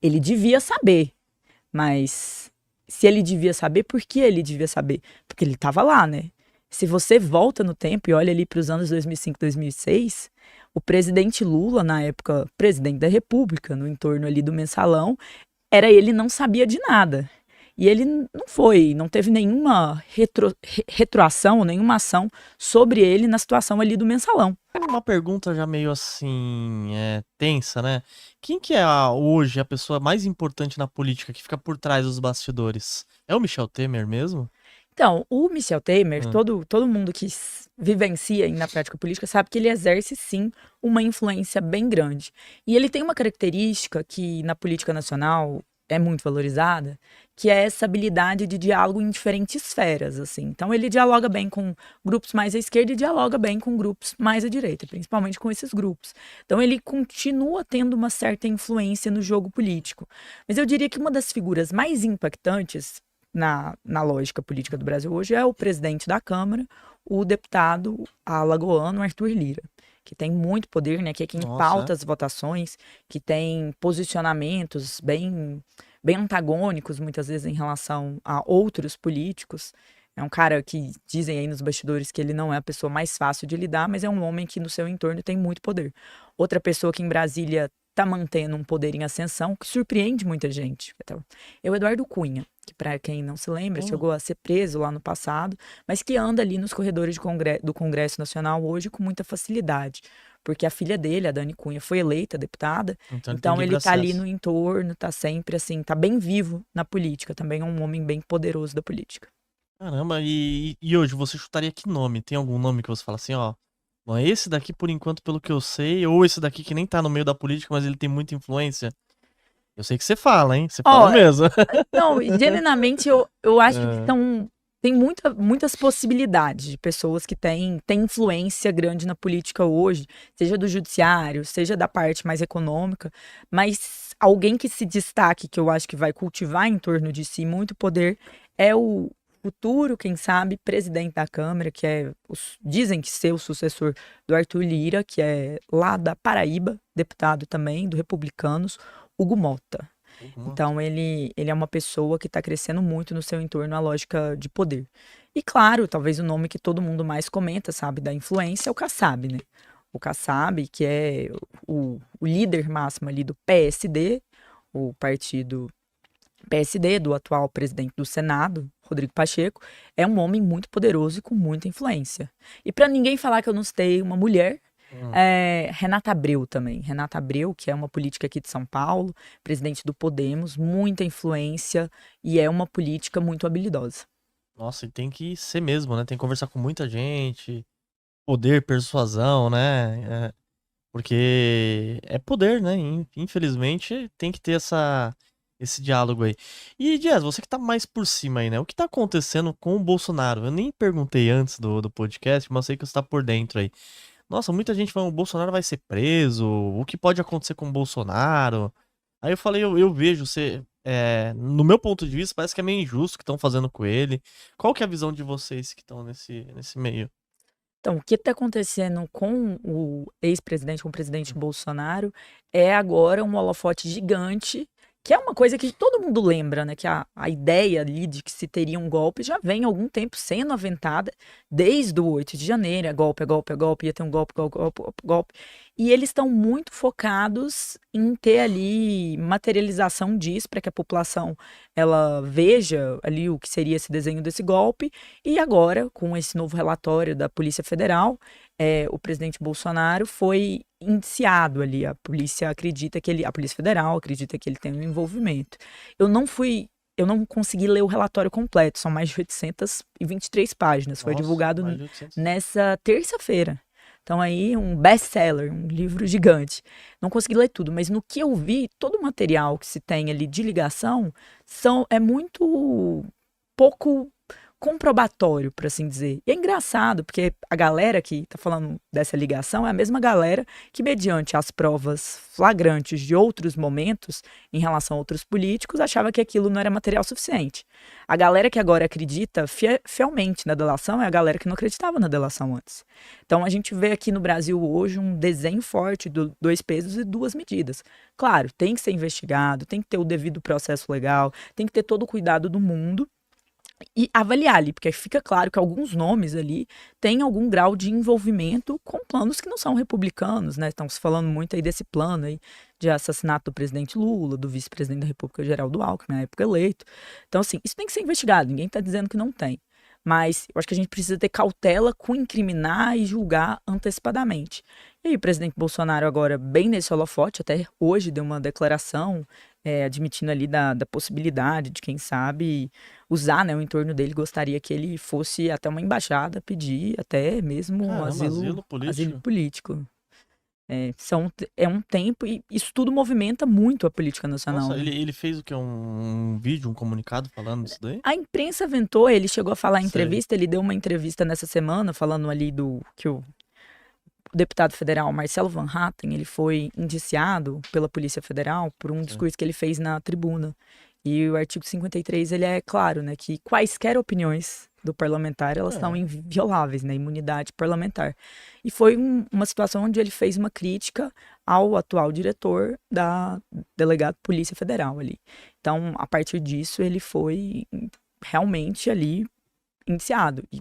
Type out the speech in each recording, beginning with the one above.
Ele devia saber, mas se ele devia saber, por que ele devia saber? Porque ele estava lá, né? Se você volta no tempo e olha ali para os anos 2005, 2006, o presidente Lula, na época presidente da República, no entorno ali do mensalão, era ele não sabia de nada. E ele não teve nenhuma retroação, nenhuma ação sobre ele na situação ali do mensalão. Uma pergunta já meio assim, tensa, né? Quem que é hoje a pessoa mais importante na política que fica por trás dos bastidores? É o Michel Temer mesmo? Então, o Michel Temer, Hum. todo mundo que vivencia aí na prática política sabe que ele exerce sim uma influência bem grande. E ele tem uma característica que na política nacional é muito valorizada, que é essa habilidade de diálogo em diferentes esferas, assim. Então ele dialoga bem com grupos mais à esquerda e dialoga bem com grupos mais à direita, principalmente com esses grupos. Então ele continua tendo uma certa influência no jogo político. Mas eu diria que uma das figuras mais impactantes na lógica política do Brasil hoje é o presidente da Câmara, o deputado alagoano Arthur Lira, que tem muito poder, né, que é quem Nossa, pauta as votações, que tem posicionamentos bem antagônicos, muitas vezes, em relação a outros políticos. É um cara que dizem aí nos bastidores que ele não é a pessoa mais fácil de lidar, mas é um homem que no seu entorno tem muito poder. Outra pessoa que em Brasília está mantendo um poder em ascensão, que surpreende muita gente. É o Eduardo Cunha, que para quem não se lembra, é. chegou a ser preso lá no passado, mas que anda ali nos corredores do Congresso Nacional hoje com muita facilidade. Porque a filha dele, a Dani Cunha, foi eleita deputada, Então ele tem então livre ele tá ali acesso. no entorno, tá sempre assim, tá bem vivo na política, também é um homem bem poderoso da política. Caramba, e hoje você chutaria que nome? Tem algum nome que você fala assim, ó, bom, esse daqui por enquanto, pelo que eu sei, ou esse daqui que nem tá no meio da política, mas ele tem muita influência? Eu sei que você fala, hein? Você fala Ó, mesmo. não, genuinamente eu acho que É. tem muitas possibilidades de pessoas que têm influência grande na política hoje, seja do judiciário, seja da parte mais econômica, mas alguém que se destaque, que eu acho que vai cultivar em torno de si muito poder, é o futuro, quem sabe, presidente da Câmara, que dizem que ser o sucessor do Arthur Lira, que é lá da Paraíba, deputado também, do Republicanos, Hugo Mota. Então, ele é uma pessoa que está crescendo muito no seu entorno a lógica de poder. E, claro, talvez o nome que todo mundo mais comenta, sabe, da influência é o Kassab, né? O Kassab, que é o líder máximo ali do PSD, o partido PSD, do atual presidente do Senado, Rodrigo Pacheco, é um homem muito poderoso e com muita influência. E para ninguém falar que eu não citei uma mulher, Hum. Renata Abreu também. Renata Abreu, que é uma política aqui de São Paulo, presidente do Podemos, muita influência e é uma política muito habilidosa. Nossa, e tem que ser mesmo, né? Tem que conversar com muita gente, poder, persuasão, né? Porque é poder, né? Infelizmente tem que ter esse diálogo aí. E, Jazz, você que tá mais por cima aí, né? O que tá acontecendo com o Bolsonaro? Eu nem perguntei antes do podcast, mas eu sei que você tá por dentro aí. Nossa, muita gente falando, o Bolsonaro vai ser preso, o que pode acontecer com o Bolsonaro? Aí eu falei, eu vejo, no meu ponto de vista, parece que é meio injusto o que estão fazendo com ele. Qual que é a visão de vocês que estão nesse meio? Então, o que está acontecendo com o ex-presidente, com o presidente Bolsonaro, é agora um holofote gigante, que é uma coisa que todo mundo lembra, né? Que a ideia ali de que se teria um golpe já vem há algum tempo sendo aventada, desde o 8 de janeiro. É golpe, é golpe, é golpe, ia ter um golpe, golpe, golpe, golpe, golpe. E eles estão muito focados em ter ali materialização disso, para que a população ela veja ali o que seria esse desenho desse golpe. E agora, com esse novo relatório da Polícia Federal, o presidente Bolsonaro foi indiciado ali. A polícia acredita que a Polícia Federal acredita que ele tem um envolvimento. Eu não consegui ler o relatório completo, são mais de 823 páginas. Foi Nossa, divulgado mais de 800. nessa terça-feira. Então aí um best-seller, um livro gigante. Não consegui ler tudo, mas no que eu vi, todo o material que se tem ali de ligação é muito pouco comprobatório, por assim dizer. E é engraçado, porque a galera que tá falando dessa ligação é a mesma galera que, mediante as provas flagrantes de outros momentos em relação a outros políticos, achava que aquilo não era material suficiente. A galera que agora acredita fielmente na delação é a galera que não acreditava na delação antes. Então a gente vê aqui no Brasil hoje um desenho forte do 2 pesos e 2 medidas. Claro, tem que ser investigado, tem que ter o devido processo legal, tem que ter todo o cuidado do mundo, e avaliar ali, porque fica claro que alguns nomes ali têm algum grau de envolvimento com planos que não são republicanos, né? Estão se falando muito aí desse plano aí de assassinato do presidente Lula, do vice-presidente da República, Geraldo Alckmin, na época eleito. Então, assim, isso tem que ser investigado, ninguém está dizendo que não tem. Mas eu acho que a gente precisa ter cautela com incriminar e julgar antecipadamente. E aí o presidente Bolsonaro agora, bem nesse holofote, até hoje deu uma declaração admitindo ali da possibilidade de, quem sabe, usar, né, o entorno dele, gostaria que ele fosse até uma embaixada pedir até mesmo Caramba, asilo político. político. É um tempo, e isso tudo movimenta muito a política nacional. Nossa, Né? ele fez o quê? Um vídeo, um comunicado falando disso daí? A imprensa ventou, ele chegou a falar em Sei. entrevista, ele deu uma entrevista nessa semana falando ali do que o deputado federal Marcelo Van Hatten, ele foi indiciado pela Polícia Federal por um discurso que ele fez na tribuna. E o artigo 53, ele é claro, né, que quaisquer opiniões do parlamentar, elas são invioláveis, né, imunidade parlamentar. E foi uma situação onde ele fez uma crítica ao atual diretor da delegado Polícia Federal ali. Então, a partir disso, ele foi realmente ali indiciado. E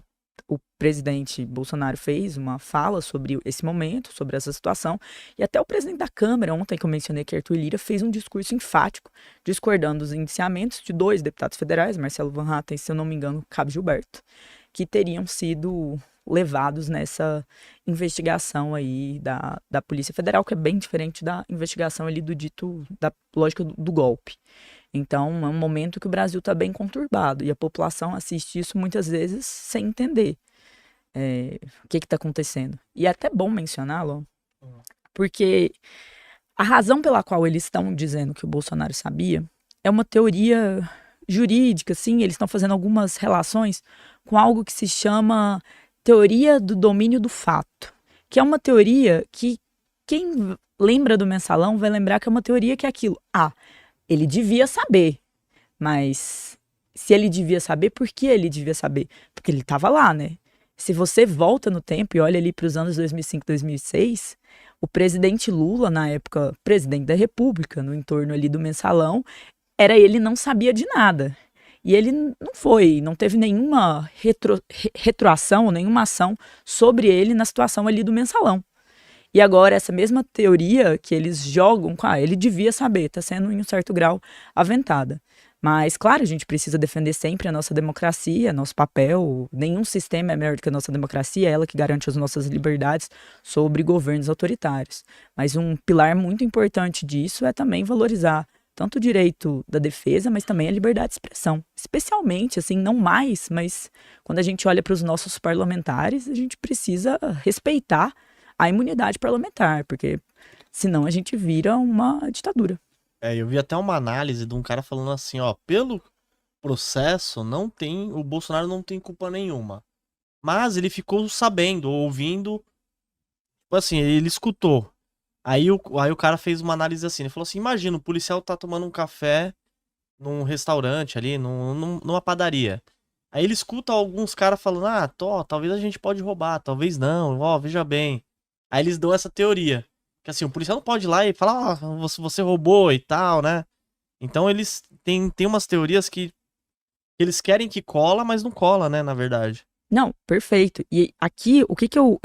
o presidente Bolsonaro fez uma fala sobre esse momento, sobre essa situação, e até o presidente da Câmara, ontem que eu mencionei que Arthur Lira, fez um discurso enfático, discordando dos indiciamentos de 2 deputados federais, Marcelo Van Hatten e, se eu não me engano, Cabo Gilberto, que teriam sido levados nessa investigação aí da Polícia Federal, que é bem diferente da investigação ali da lógica do golpe. Então, é um momento que o Brasil está bem conturbado e a população assiste isso muitas vezes sem entender o que está acontecendo. E é até bom mencioná-lo, porque a razão pela qual eles estão dizendo que o Bolsonaro sabia é uma teoria jurídica, assim, eles estão fazendo algumas relações com algo que se chama teoria do domínio do fato, que é uma teoria que quem lembra do Mensalão vai lembrar que é uma teoria que é aquilo. Ele devia saber, mas se ele devia saber, por que ele devia saber? Porque ele estava lá, né? Se você volta no tempo e olha ali para os anos 2005, 2006, o presidente Lula, na época presidente da República, no entorno ali do Mensalão, ele não sabia de nada. E ele não teve nenhuma retroação, nenhuma ação sobre ele na situação ali do Mensalão. E agora, essa mesma teoria que eles jogam, ele devia saber, está sendo em um certo grau aventada. Mas, claro, a gente precisa defender sempre a nossa democracia, nosso papel. Nenhum sistema é melhor do que a nossa democracia, é ela que garante as nossas liberdades sobre governos autoritários. Mas um pilar muito importante disso é também valorizar tanto o direito da defesa, mas também a liberdade de expressão. Especialmente, assim, não mais, mas quando a gente olha para os nossos parlamentares, a gente precisa respeitar a imunidade parlamentar, porque senão a gente vira uma ditadura. Eu vi até uma análise de um cara falando assim, pelo processo, o Bolsonaro não tem culpa nenhuma. Mas ele ficou sabendo, ouvindo, tipo assim, ele escutou. Aí o cara fez uma análise assim, ele falou assim, imagina, o policial tá tomando um café num restaurante ali, numa padaria. Aí ele escuta alguns caras falando, talvez a gente pode roubar, talvez não, veja bem. Aí eles dão essa teoria. Que assim, o policial não pode ir lá e falar, você roubou e tal, né? Então eles têm umas teorias que eles querem que cola, mas não cola, né, na verdade. Não, perfeito. E aqui, o que eu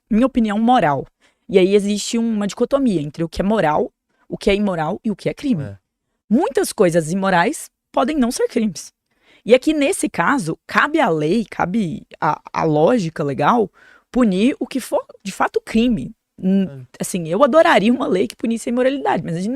minha opinião moral. E aí existe uma dicotomia entre o que é moral, o que é imoral e o que é crime. Muitas coisas imorais podem não ser crimes. E aqui, nesse caso, cabe à lei, cabe à lógica legal punir o que for, de fato, crime. Assim, eu adoraria uma lei que punisse a imoralidade, mas a gente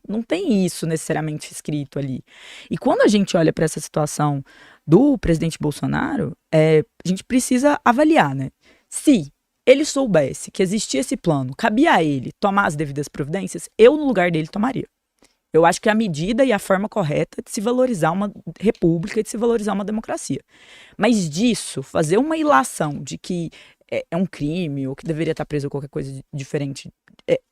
não tem isso necessariamente escrito ali. E quando a gente olha para essa situação do presidente Bolsonaro, a gente precisa avaliar, né? Se ele soubesse que existia esse plano, cabia a ele tomar as devidas providências, eu, no lugar dele, tomaria. Eu acho que é a medida e a forma correta de se valorizar uma república e de se valorizar uma democracia. Mas disso, fazer uma ilação de que é um crime ou que deveria estar preso ou qualquer coisa diferente,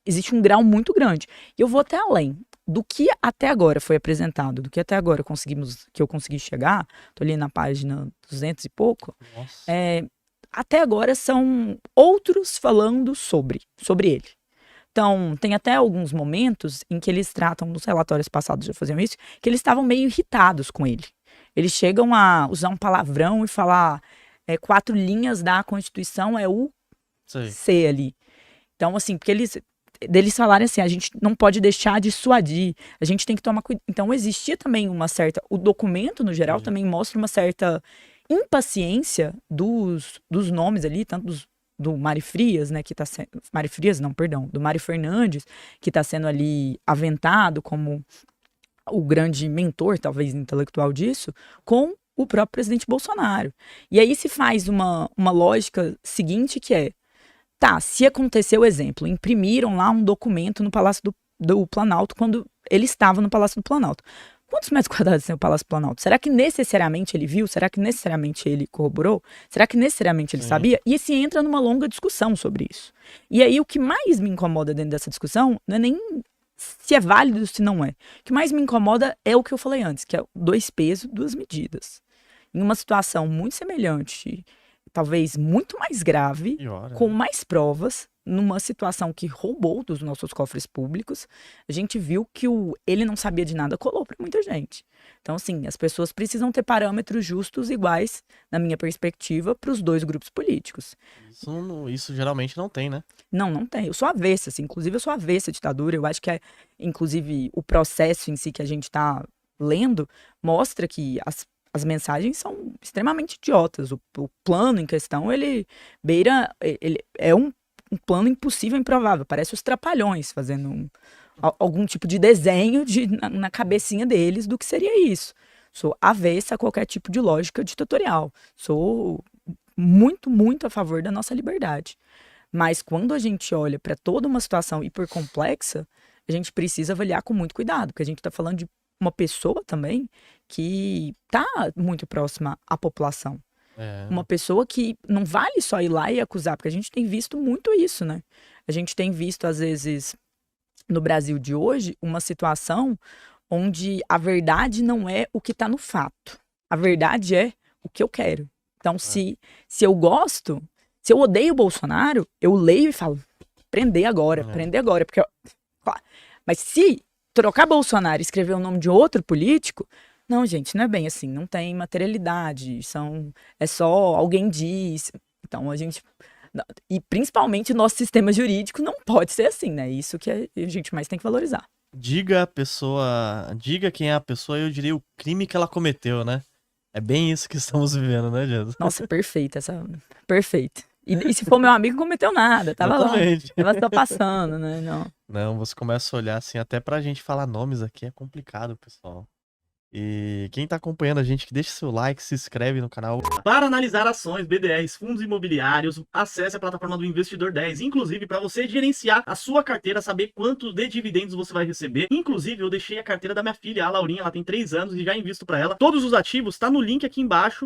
existe um grau muito grande. E eu vou até além. Do que até agora foi apresentado, do que até agora que eu consegui chegar, tô ali na página 200 e pouco, Nossa. até agora são outros falando sobre ele. Então, tem até alguns momentos em que eles tratam, nos relatórios passados já faziam isso, que eles estavam meio irritados com ele. Eles chegam a usar um palavrão e falar 4 linhas da Constituição é o Sei. C ali. Então, assim, porque deles falarem assim, a gente não pode deixar de dissuadir, a gente tem que tomar cuidado. Então, existia também uma certa... O documento, no geral, também mostra uma certa impaciência dos nomes ali, tanto do Mário Frias, né, que tá sendo... Mário Frias, não, perdão. Do Mário Fernandes, que está sendo ali aventado como o grande mentor, talvez, intelectual disso, com o próprio presidente Bolsonaro. E aí se faz uma lógica seguinte que é, tá, se aconteceu o exemplo, imprimiram lá um documento no Palácio do Planalto quando ele estava no Palácio do Planalto. Quantos metros quadrados tem o Palácio do Planalto? Será que necessariamente ele viu? Será que necessariamente ele corroborou? Será que necessariamente ele sabia? E se entra numa longa discussão sobre isso. E aí o que mais me incomoda dentro dessa discussão não é nem se é válido ou se não é. O que mais me incomoda é o que eu falei antes, que é 2 pesos, 2 medidas. Em uma situação muito semelhante, talvez muito mais grave, com mais provas, numa situação que roubou dos nossos cofres públicos, a gente viu que ele não sabia de nada colou para muita gente. Então, assim, as pessoas precisam ter parâmetros justos iguais, na minha perspectiva, para os 2 grupos políticos. Isso geralmente não tem, né? Não tem. Eu sou avessa, assim, inclusive eu sou avessa à ditadura. Eu acho que, inclusive, o processo em si que a gente está lendo mostra que as mensagens são extremamente idiotas. O plano em questão, ele é um plano impossível, improvável. Parece os Trapalhões fazendo algum tipo de desenho na cabecinha deles do que seria isso. Sou avessa a qualquer tipo de lógica ditatorial. Sou muito, muito a favor da nossa liberdade. Mas quando a gente olha para toda uma situação hipercomplexa, a gente precisa avaliar com muito cuidado, porque a gente está falando de uma pessoa também que está muito próxima à população. Uma pessoa que não vale só ir lá e acusar, porque a gente tem visto muito isso, né? A gente tem visto, às vezes, no Brasil de hoje, uma situação onde a verdade não é o que está no fato. A verdade é o que eu quero. Então, se eu gosto, se eu odeio o Bolsonaro, eu leio e falo, prender agora. Porque mas se trocar Bolsonaro e escrever o nome de outro político, não, gente, não é bem assim, não tem materialidade, é só alguém diz. Então, e principalmente o nosso sistema jurídico não pode ser assim, né? Isso que a gente mais tem que valorizar. Diga quem é a pessoa e eu diria o crime que ela cometeu, né? É bem isso que estamos vivendo, né, Jesus? Nossa, perfeita. E se for meu amigo, não cometeu nada, tava Exatamente. lá. Tava só passando, né? Não, você começa a olhar assim, até pra gente falar nomes aqui é complicado, pessoal. E quem tá acompanhando a gente, que deixa seu like, se inscreve no canal. Para analisar ações, BDRs, fundos imobiliários, acesse a plataforma do Investidor 10. Inclusive, para você gerenciar a sua carteira, saber quantos de dividendos você vai receber. Inclusive, eu deixei a carteira da minha filha, a Laurinha, ela tem 3 anos e já invisto para ela. Todos os ativos tá no link aqui embaixo.